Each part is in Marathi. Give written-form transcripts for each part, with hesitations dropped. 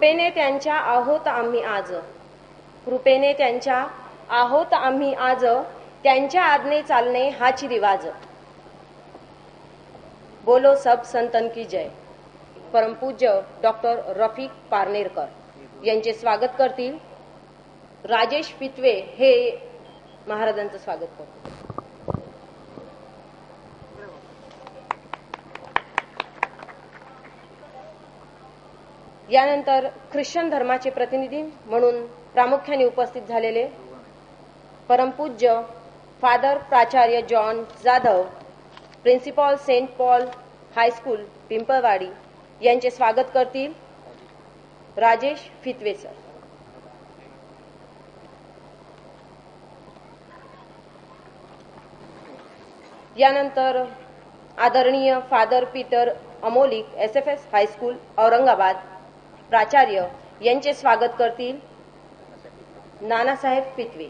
कृपेने त्यांच्या आहोत आम्ही आज, कृपेने त्यांच्या आहोत आम्ही आज, त्यांच्या आज्ञे चालणे हाची रिवाज। बोलो सब संतन की जय। परमपूज्य डॉक्टर रफिक पारनेरकर यांचे स्वागत करतील राजेश फितवे हे महाराजांचं स्वागत करतील। यानंतर ख्रिश्चन धर्माचे प्रतिनिधी म्हणून प्रामुख्याने उपस्थित झालेले परमपूज्य फादर प्राचार्य John Jadhav, principal saint Paul high school Pimpalwadi यांचे स्वागत करतील राजेश फितवे सर। यानंतर आदरणीय father Peter Amolik SFS high school Aurangabad प्राचार्य यांचे स्वागत करतील नानासाहेब फितवे।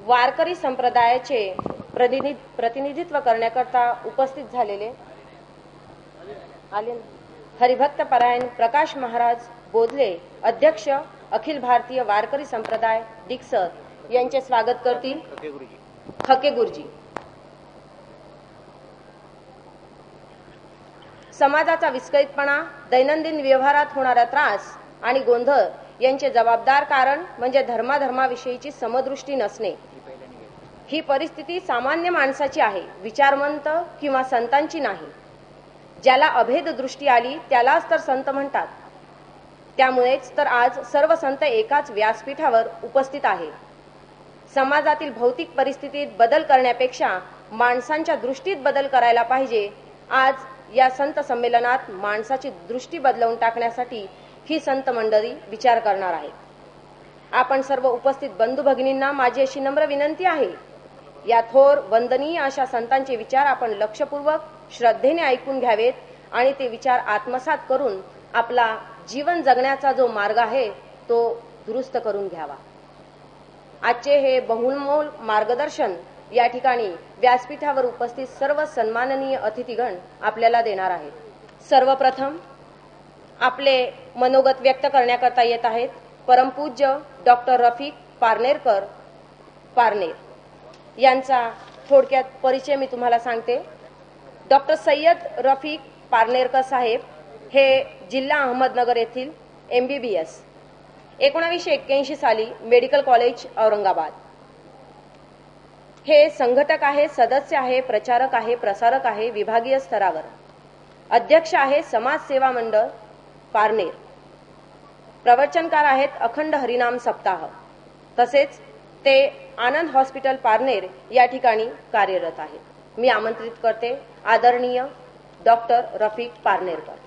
वारकरी संप्रदायाचे प्रतिनिधित्व करण्याकरता उपस्थित झालेले हरिभक्त परायण प्रकाश महाराज बोधले, अध्यक्ष अखिल भारतीय वारकरी संप्रदाय डिक्सर यांचे स्वागत करतील खके गुरुजी। समाजाचा विस्कळीतपणा, दैनंदिन व्यवहारात होणारा त्रास आणि गोंधळ यांचे जबाबदार कारण म्हणजे धर्माविषयीची समदृष्टी नसणे। ही परिस्थिती सामान्य माणसाची आहे, विचारवंत किंवा संतांची नाही। ज्याला अभेद दृष्टी आली त्यालाच तर संत म्हणतात। त्यामुळेच तर आज सर्व संत एकाच व्यासपीठावर उपस्थित आहे। समाजातील भौतिक परिस्थितीत बदल करण्यापेक्षा माणसांच्या दृष्टीत बदल करायला पाहिजे। आज या संत संमेलनात माणसाची दृष्टी बदलवून टाकण्यासाठी ही संत मंडळी विचार करणार आहेत। आपण सर्व उपस्थित बंधू भगिनींना माझी अशी नम्र विनंती आहे, या थोर वंदनीय अशा संतांचे विचार आपण लक्षपूर्वक श्रद्धेने ऐकून घ्यावेत आणि ते विचार आत्मसात करून आपला जीवन जगण्याचा जो मार्ग आहे तो दुरुस्त करून घ्यावा। आजचे हे बहुमोल मार्गदर्शन या ठिकाणी व्यासपीठावर उपस्थित सर्व सन्माननीय अतिथीगण आपल्याला देणार आहेत। सर्वप्रथम आपले मनोगत व्यक्त करण्याकरता येत आहेत परमपूज्य डॉक्टर रफिक पारनेरकर पारनेर यांचा थोडक्यात परिचय मी तुम्हाला सांगते। डॉक्टर सय्यद रफिक पारनेरकर साहेब हे जिल्हा अहमदनगर येथील MBBS 1981 साली मेडिकल कॉलेज औरंगाबाद। हे संघटक आहे, सदस्य आहे, प्रचारक आहे, प्रसारक आहे विभागीय स्तरावर, अध्यक्ष आहे समाज सेवा मंडळ पारनेर, प्रवचनकार आहेत अखंड हरिनाम सप्ताह, तसेच ते आनंद हॉस्पिटल पारनेर या ठिकाणी कार्यरत आहेत। मी आमंत्रित करते आदरणीय डॉक्टर रफिक पारनेरकर।